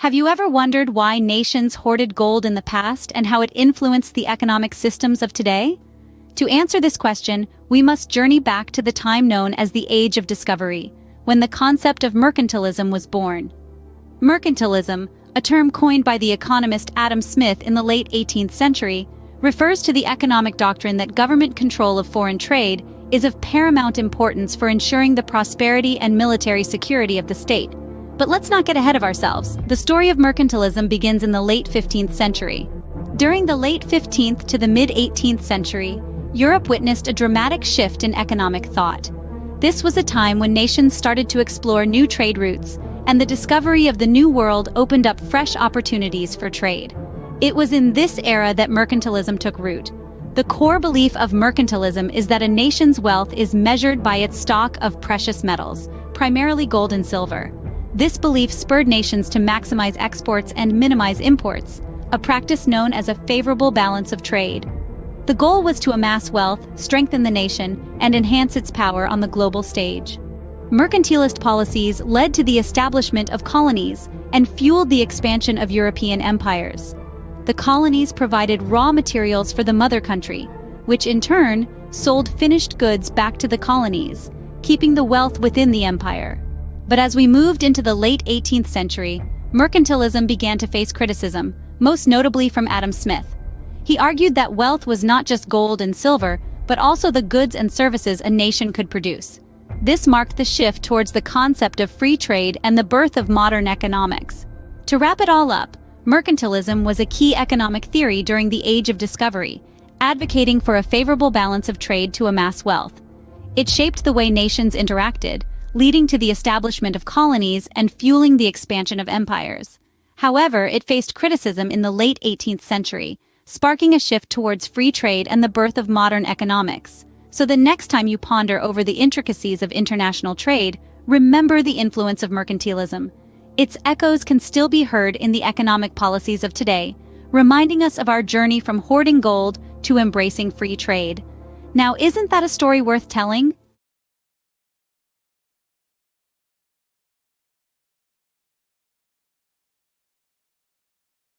Have you ever wondered why nations hoarded gold in the past and how it influenced the economic systems of today? To answer this question, we must journey back to the time known as the Age of Discovery, when the concept of mercantilism was born. Mercantilism, a term coined by the economist Adam Smith in the late 18th century, refers to the economic doctrine that government control of foreign trade is of paramount importance for ensuring the prosperity and military security of the state. But let's not get ahead of ourselves. The story of mercantilism begins in the late 15th century. During the late 15th to the mid-18th century, Europe witnessed a dramatic shift in economic thought. This was a time when nations started to explore new trade routes, and the discovery of the New World opened up fresh opportunities for trade. It was in this era that mercantilism took root. The core belief of mercantilism is that a nation's wealth is measured by its stock of precious metals, primarily gold and silver. This belief spurred nations to maximize exports and minimize imports, a practice known as a favorable balance of trade. The goal was to amass wealth, strengthen the nation, and enhance its power on the global stage. Mercantilist policies led to the establishment of colonies and fueled the expansion of European empires. The colonies provided raw materials for the mother country, which in turn sold finished goods back to the colonies, keeping the wealth within the empire. But as we moved into the late 18th century, mercantilism began to face criticism, most notably from Adam Smith. He argued that wealth was not just gold and silver, but also the goods and services a nation could produce. This marked the shift towards the concept of free trade and the birth of modern economics. To wrap it all up, mercantilism was a key economic theory during the Age of Discovery, advocating for a favorable balance of trade to amass wealth. It shaped the way nations interacted, leading to the establishment of colonies and fueling the expansion of empires. However, it faced criticism in the late 18th century, sparking a shift towards free trade and the birth of modern economics. So the next time you ponder over the intricacies of international trade, remember the influence of mercantilism. Its echoes can still be heard in the economic policies of today, reminding us of our journey from hoarding gold to embracing free trade. Now, isn't that a story worth telling?